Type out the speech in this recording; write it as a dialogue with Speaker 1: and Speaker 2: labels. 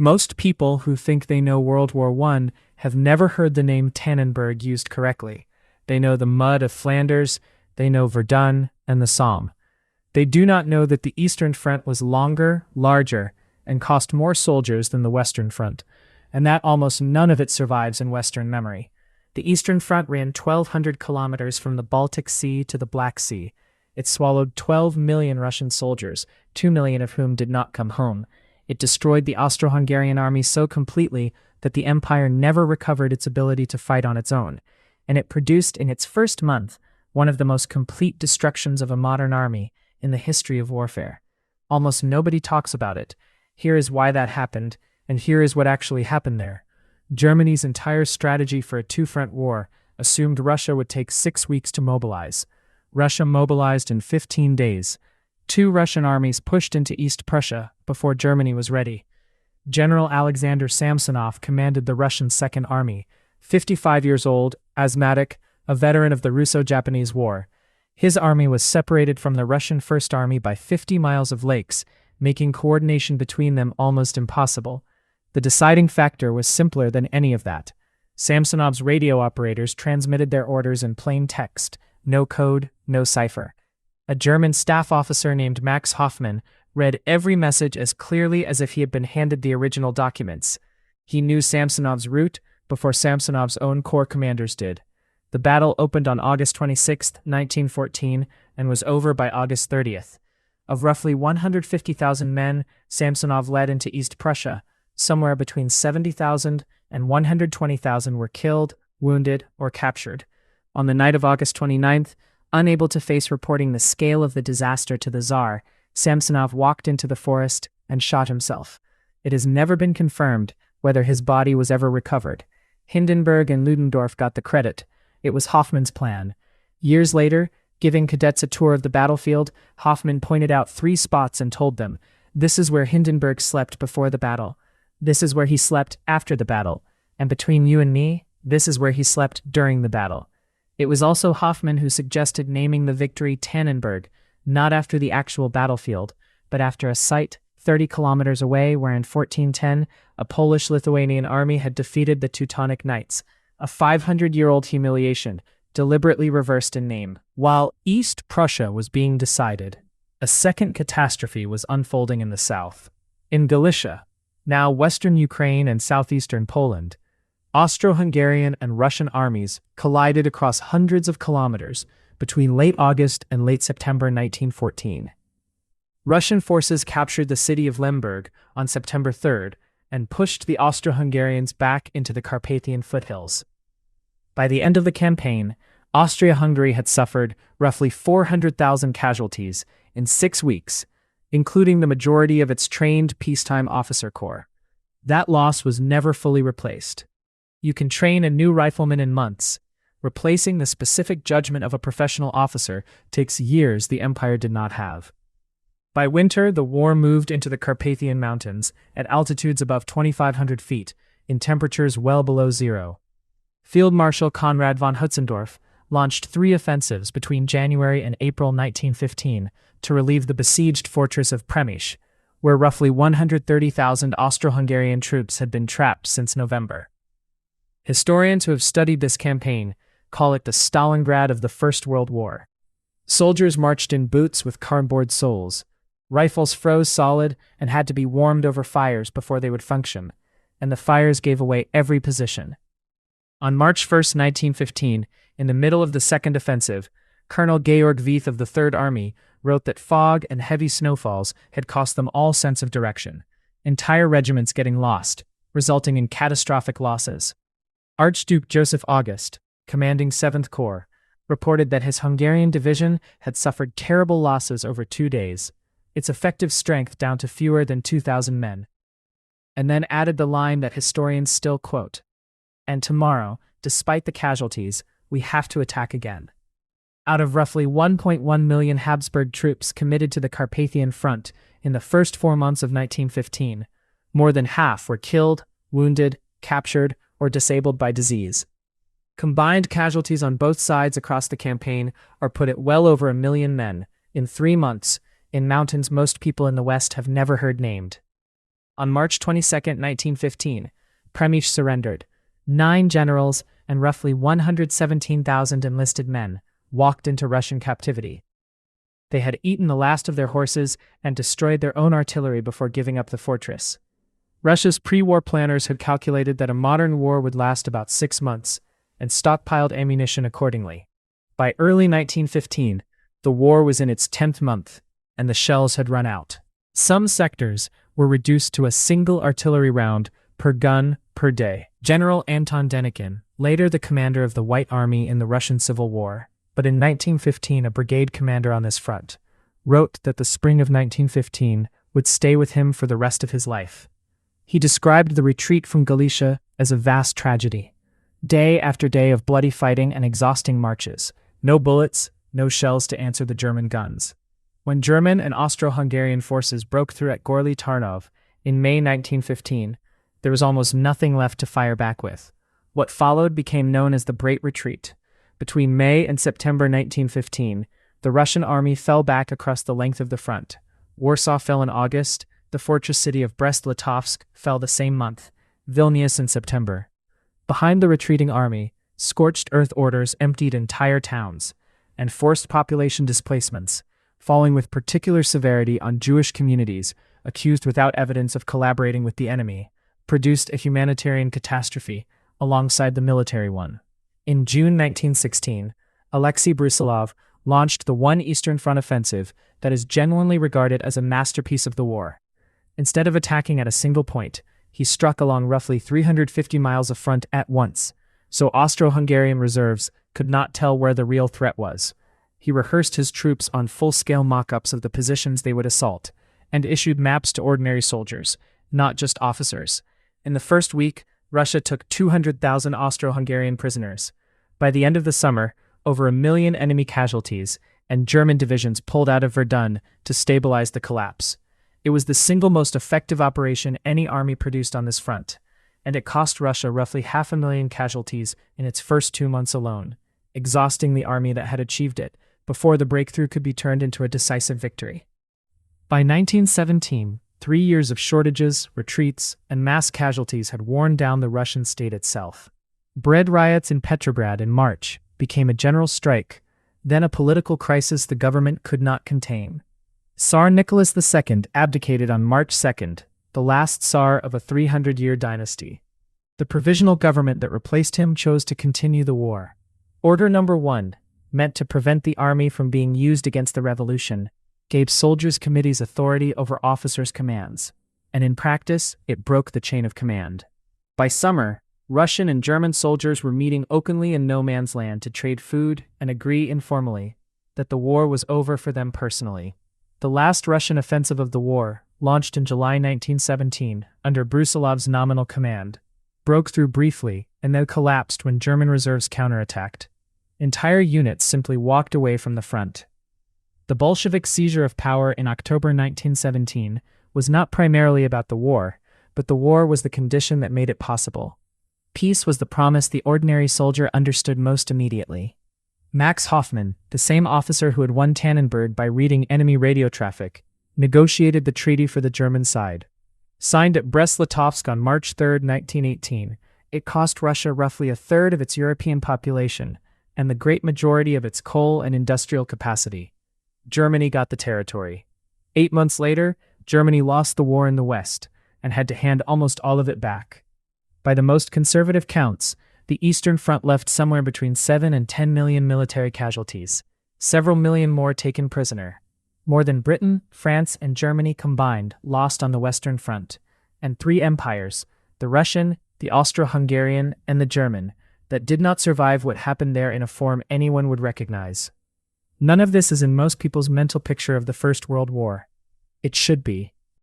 Speaker 1: Most people who think they know World War I have never heard the name Tannenberg used correctly. They know the mud of Flanders, they know Verdun, and the Somme. They do not know that the Eastern Front was longer, larger, and cost more soldiers than the Western Front, and that almost none of it survives in Western memory. The Eastern Front ran 1,200 kilometers from the Baltic Sea to the Black Sea. It swallowed 12 million Russian soldiers, 2 million of whom did not come home. It destroyed the Austro-Hungarian army so completely that the empire never recovered its ability to fight on its own, and it produced in its first month one of the most complete destructions of a modern army in the history of warfare. Almost nobody talks about it. Here is why that happened, and here is what actually happened there. Germany's entire strategy for a two-front war assumed Russia would take 6 weeks to mobilize. Russia mobilized in 15 days. 2 Russian armies pushed into East Prussia before Germany was ready. General Alexander Samsonov commanded the Russian Second Army, 55 years old, asthmatic, a veteran of the Russo-Japanese War. His army was separated from the Russian First Army by 50 miles of lakes, making coordination between them almost impossible. The deciding factor was simpler than any of that. Samsonov's radio operators transmitted their orders in plain text, no code, no cipher. A German staff officer named Max Hoffmann read every message as clearly as if he had been handed the original documents. He knew Samsonov's route before Samsonov's own corps commanders did. The battle opened on August 26, 1914, and was over by August 30th. Of roughly 150,000 men Samsonov led into East Prussia, somewhere between 70,000 and 120,000 were killed, wounded, or captured. On the night of August 29th, unable to face reporting the scale of the disaster to the Tsar, Samsonov walked into the forest and shot himself. It has never been confirmed whether his body was ever recovered. Hindenburg and Ludendorff got the credit. It was Hoffmann's plan. Years later, giving cadets a tour of the battlefield, Hoffmann pointed out 3 spots and told them, "This is where Hindenburg slept before the battle. This is where he slept after the battle. And between you and me, this is where he slept during the battle." It was also Hoffmann who suggested naming the victory Tannenberg, not after the actual battlefield, but after a site 30 kilometers away where in 1410 a Polish-Lithuanian army had defeated the Teutonic Knights, a 500-year-old humiliation, deliberately reversed in name. While East Prussia was being decided, a second catastrophe was unfolding in the south. In Galicia, now western Ukraine and southeastern Poland, Austro-Hungarian and Russian armies collided across hundreds of kilometers between late August and late September 1914. Russian forces captured the city of Lemberg on September 3rd and pushed the Austro-Hungarians back into the Carpathian foothills. By the end of the campaign, Austria-Hungary had suffered roughly 400,000 casualties in 6 weeks, including the majority of its trained peacetime officer corps. That loss was never fully replaced. You can train a new rifleman in months. Replacing the specific judgment of a professional officer takes years the empire did not have. By winter, the war moved into the Carpathian Mountains at altitudes above 2,500 feet, in temperatures well below zero. Field Marshal Konrad von Hötzendorf launched 3 offensives between January and April 1915 to relieve the besieged fortress of Przemyśl, where roughly 130,000 Austro-Hungarian troops had been trapped since November. Historians who have studied this campaign call it the Stalingrad of the First World War. Soldiers marched in boots with cardboard soles. Rifles froze solid and had to be warmed over fires before they would function, and the fires gave away every position. On March 1, 1915, in the middle of the second offensive, Colonel Georg Wieth of the Third Army wrote that fog and heavy snowfalls had cost them all sense of direction, entire regiments getting lost, resulting in catastrophic losses. Archduke Joseph August, commanding 7th Corps, reported that his Hungarian division had suffered terrible losses over 2 days, its effective strength down to fewer than 2,000 men, and then added the line that historians still quote, "And tomorrow, despite the casualties, we have to attack again." Out of roughly 1.1 million Habsburg troops committed to the Carpathian Front in the first 4 months of 1915, more than half were killed, wounded, captured, or disabled by disease. Combined casualties on both sides across the campaign are put at well over 1 million men, in 3 months, in mountains most people in the West have never heard named. On March 22, 1915, Przemyśl surrendered. 9 generals and roughly 117,000 enlisted men walked into Russian captivity. They had eaten the last of their horses and destroyed their own artillery before giving up the fortress. Russia's pre-war planners had calculated that a modern war would last about 6 months and stockpiled ammunition accordingly. By early 1915, the war was in its 10th month, and the shells had run out. Some sectors were reduced to a single artillery round per gun per day. General Anton Denikin, later the commander of the White Army in the Russian Civil War, but in 1915 a brigade commander on this front, wrote that the spring of 1915 would stay with him for the rest of his life. He described the retreat from Galicia as a vast tragedy. Day after day of bloody fighting and exhausting marches. No bullets, no shells to answer the German guns. When German and Austro-Hungarian forces broke through at Gorli Tarnov in May 1915, there was almost nothing left to fire back with. What followed became known as the Great Retreat. Between May and September 1915, the Russian army fell back across the length of the front. Warsaw fell in August, the fortress city of Brest-Litovsk fell the same month, Vilnius in September. Behind the retreating army, scorched earth orders emptied entire towns, and forced population displacements, falling with particular severity on Jewish communities accused without evidence of collaborating with the enemy, produced a humanitarian catastrophe alongside the military one. In June 1916, Alexei Brusilov launched the One Eastern Front offensive that is genuinely regarded as a masterpiece of the war. Instead of attacking at a single point, he struck along roughly 350 miles of front at once, so Austro-Hungarian reserves could not tell where the real threat was. He rehearsed his troops on full-scale mock-ups of the positions they would assault, and issued maps to ordinary soldiers, not just officers. In the first week, Russia took 200,000 Austro-Hungarian prisoners. By the end of the summer, over 1 million enemy casualties, and German divisions pulled out of Verdun to stabilize the collapse. It was the single most effective operation any army produced on this front, and it cost Russia roughly 500,000 casualties in its first 2 months alone, exhausting the army that had achieved it before the breakthrough could be turned into a decisive victory. By 1917, 3 years of shortages, retreats, and mass casualties had worn down the Russian state itself. Bread riots in Petrograd in March became a general strike, then a political crisis the government could not contain. Tsar Nicholas II abdicated on March 2nd, the last Tsar of a 300-year dynasty. The provisional government that replaced him chose to continue the war. Order Number 1, meant to prevent the army from being used against the revolution, gave soldiers' committees authority over officers' commands, and in practice, it broke the chain of command. By summer, Russian and German soldiers were meeting openly in no man's land to trade food and agree informally that the war was over for them personally. The last Russian offensive of the war, launched in July 1917 under Brusilov's nominal command, broke through briefly and then collapsed when German reserves counterattacked. Entire units simply walked away from the front. The Bolshevik seizure of power in October 1917 was not primarily about the war, but the war was the condition that made it possible. Peace was the promise the ordinary soldier understood most immediately. Max Hoffmann, the same officer who had won Tannenberg by reading enemy radio traffic, negotiated the treaty for the German side. Signed at Brest-Litovsk on March 3, 1918, it cost Russia roughly a third of its European population and the great majority of its coal and industrial capacity. Germany got the territory. 8 months later, Germany lost the war in the West and had to hand almost all of it back. By the most conservative counts, the Eastern Front left somewhere between 7 and 10 million military casualties, several million more taken prisoner. More than Britain, France, and Germany combined lost on the Western Front, and 3 empires, the Russian, the Austro-Hungarian, and the German, that did not survive what happened there in a form anyone would recognize. None of this is in most people's mental picture of the First World War. It should be.